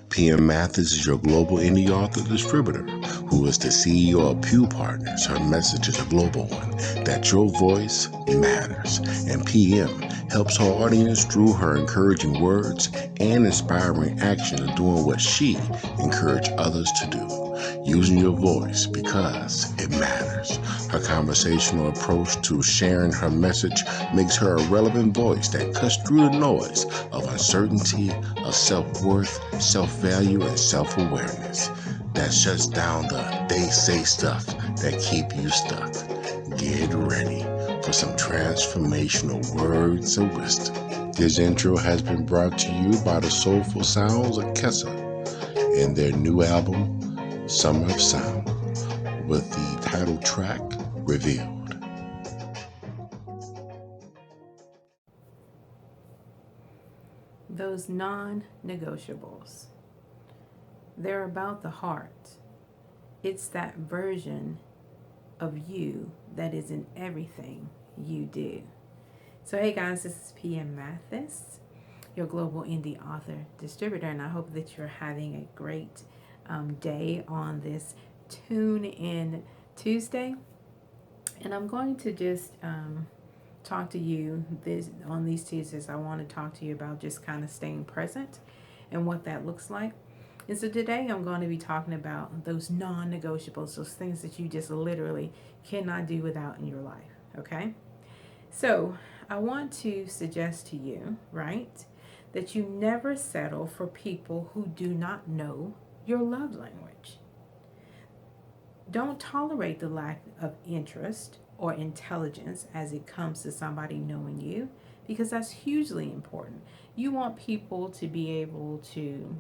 PM Mathis is your global indie author distributor, who is the CEO of Pew Partners. Her message is a global one, that your voice matters. And PM helps her audience through her encouraging words and inspiring action of doing what she encouraged others to do, using your voice because it matters. Her conversational approach to sharing her message makes her a relevant voice that cuts through the noise of uncertainty, of self-worth, self-value, and self-awareness that shuts down the they say stuff that keep you stuck. Get ready for some transformational words of wisdom. This intro has been brought to you by the soulful sounds of Kessa and their new album, Summer of Sound, with the title track, Revealed. Those non-negotiables. They're about the heart. It's that version of you that is in everything you do. So hey guys, this is PM Mathis, your global indie author distributor, and I hope that you're having a great day on this Tune In Tuesday. And I'm going to just talk to you on these Tuesdays. I want to talk to you about just kind of staying present and what that looks like. And so today I'm going to be talking about those non-negotiables, those things that you just literally cannot do without in your life, okay? So I want to suggest to you, right, that you never settle for people who do not know your love language. Don't tolerate the lack of interest or intelligence as it comes to somebody knowing you, because that's hugely important. You want people to be able to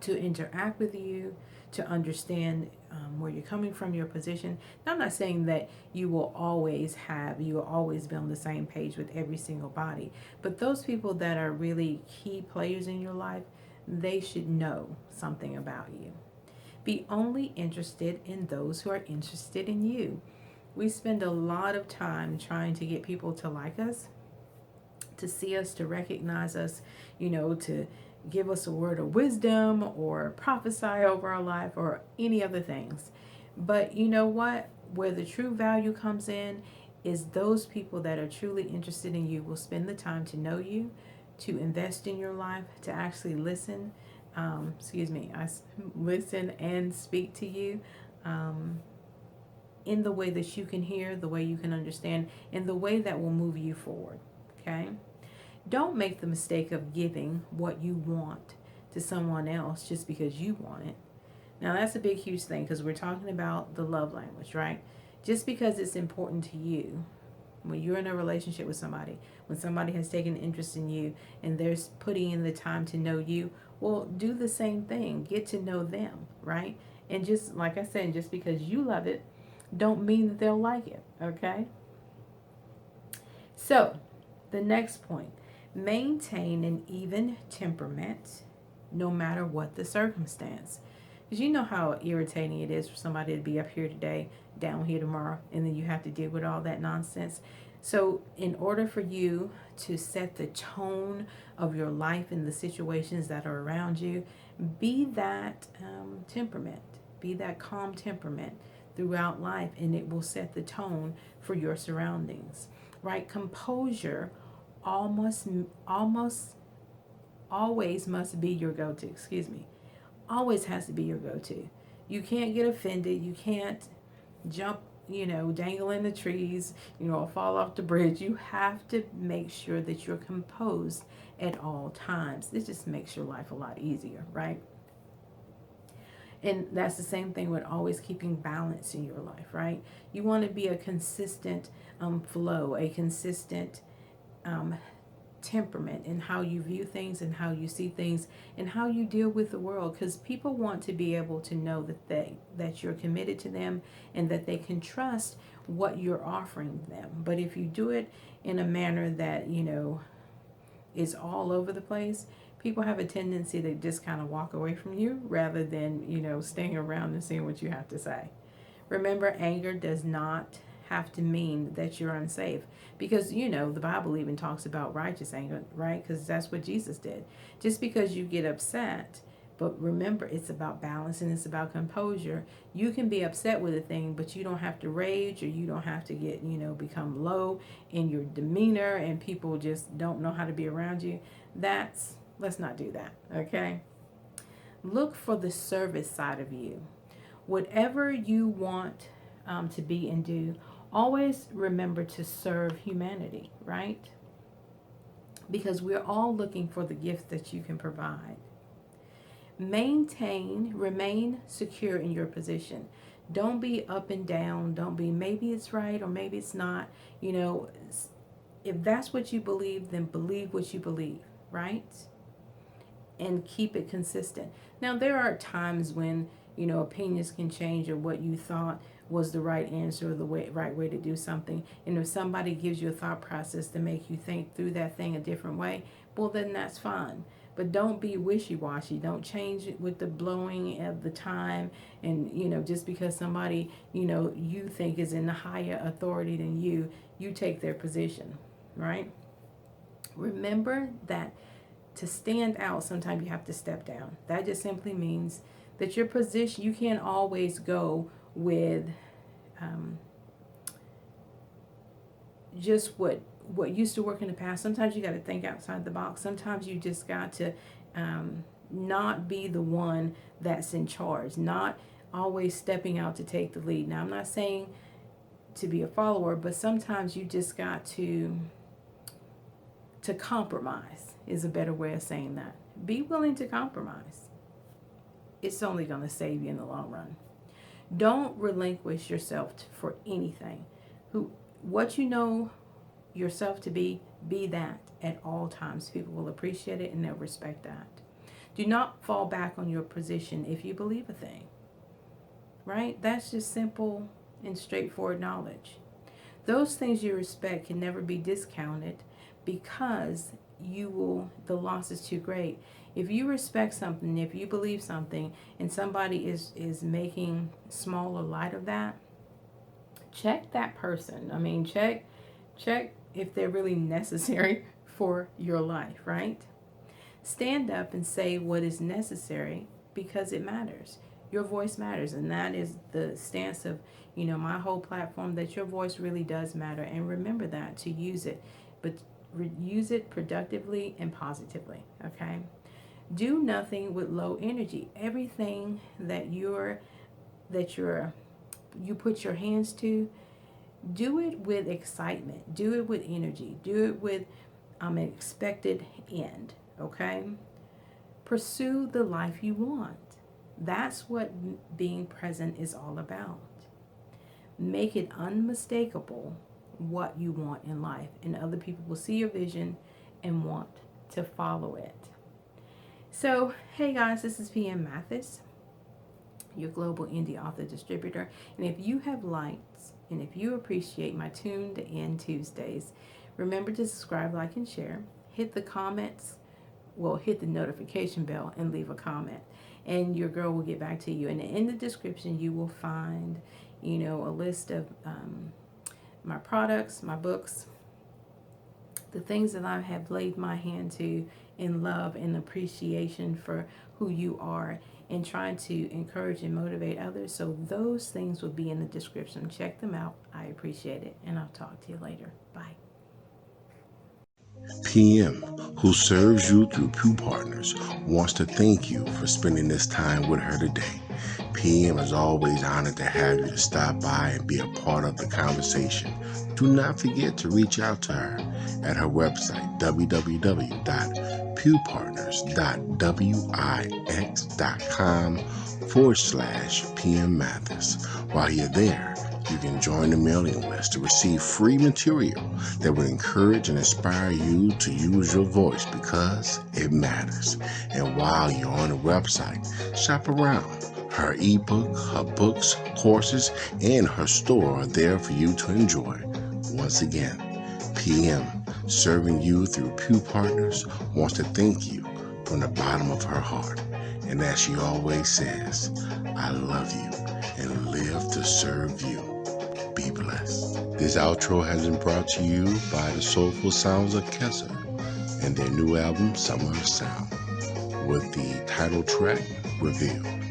interact with you, to understand where you're coming from, your position. Now, I'm not saying that you will always be on the same page with every single body, but those people that are really key players in your life, they should know something about you. Be only interested in those who are interested in you. We spend a lot of time trying to get people to like us, to see us, to recognize us, to give us a word of wisdom or prophesy over our life or any other things. But you know what? Where the true value comes in is those people that are truly interested in you will spend the time to know you, to invest in your life, to actually listen. Listen and speak to you in the way that you can hear, the way you can understand, in the way that will move you forward. Okay? Don't make the mistake of giving what you want to someone else just because you want it. Now, that's a big, huge thing because we're talking about the love language, right? Just because it's important to you, when you're in a relationship with somebody, when somebody has taken interest in you and they're putting in the time to know you, well, do the same thing. Get to know them, right? And just like I said, just because you love it, don't mean that they'll like it, okay? So, the next point. Maintain an even temperament no matter what the circumstance. Because you know how irritating it is for somebody to be up here today, down here tomorrow, and then you have to deal with all that nonsense. So in order for you to set the tone of your life and the situations that are around you, be that temperament, be that calm temperament throughout life, and it will set the tone for your surroundings, right? Composure almost always must be your go-to. Always has to be your go-to. You can't get offended. You can't jump, dangle in the trees, fall off the bridge. You have to make sure that you're composed at all times. This just makes your life a lot easier, right? And that's the same thing with always keeping balance in your life, right? You want to be a consistent flow, a consistent temperament in how you view things and how you see things and how you deal with the world, because people want to be able to know that you're committed to them and that they can trust what you're offering them. But if you do it in a manner that is all over the place, people have a tendency to just kind of walk away from you rather than staying around and seeing what you have to say. Remember, anger does not have to mean that you're unsafe, because the Bible even talks about righteous anger, right? Because that's what Jesus did. Just because you get upset But remember, it's about balance and it's about composure. You can be upset with a thing, but you don't have to rage, or you don't have to get, become low in your demeanor and people just don't know how to be around you. Let's not do that, okay? Look for the service side of you. Whatever you want to be and do, always remember to serve humanity, right? Because we're all looking for the gifts that you can provide. Remain secure in your position. Don't be up and down. Don't be maybe it's right or maybe it's not. If that's what you believe, then believe what you believe, right? And keep it consistent. Now, there are times when, opinions can change, or what you thought was the right answer or the right way to do something. And if somebody gives you a thought process to make you think through that thing a different way, well, then that's fine. But don't be wishy-washy. Don't change it with the blowing of the time. And, just because somebody, you think is in a higher authority than you take their position, right? Remember that to stand out, sometimes you have to step down. That just simply means that your position, you can't always go with just what used to work in the past. Sometimes you got to think outside the box. Sometimes you just got to not be the one that's in charge, not always stepping out to take the lead. Now, I'm not saying to be a follower, but sometimes you just got to compromise is a better way of saying that. Be willing to compromise. It's only going to save you in the long run. Don't relinquish yourself for anything. What you know yourself to be that at all times. People will appreciate it and they'll respect that. Do not fall back on your position if you believe a thing. Right? That's just simple and straightforward knowledge. Those things you respect can never be discounted, because the loss is too great. If you respect something, if you believe something, and somebody is making small or light of that, check that person. I mean, check if they're really necessary for your life, right? Stand up and say what is necessary, because it matters. Your voice matters, and that is the stance of, my whole platform, that your voice really does matter. And remember that, to use it, but use it productively and positively, okay? Do nothing with low energy. Everything that you put your hands to, do it with excitement. Do it with energy. Do it with an expected end, okay? Pursue the life you want. That's what being present is all about. Make it unmistakable what you want in life, and other people will see your vision and want to follow it. So, hey guys, this is PM Mathis, your global indie author distributor. And if you have liked and if you appreciate my Tuned In Tuesdays, remember to subscribe, like, and share. Hit the notification bell and leave a comment, and your girl will get back to you. And in the description, you will find, a list of my products, my books, the things that I have laid my hand to in love and appreciation for who you are, and trying to encourage and motivate others. So those things will be in the description. Check them out. I appreciate it, and I'll talk to you later. Bye. PM, who serves you through Pew Partners, wants to thank you for spending this time with her today. PM is always honored to have you to stop by and be a part of the conversation. Do not forget to reach out to her at her website, www.pewpartners.wix.com/PM Mathis. While you're there, you can join the mailing list to receive free material that will encourage and inspire you to use your voice, because it matters. And while you're on the website, shop around. Her ebook, her books, courses, and her store are there for you to enjoy. Once again, PM, serving you through Pew Partners, wants to thank you from the bottom of her heart. And as she always says, I love you and live to serve you. Be blessed. This outro has been brought to you by the Soulful Sounds of Kessa and their new album, Summer of Sound. with the title track revealed.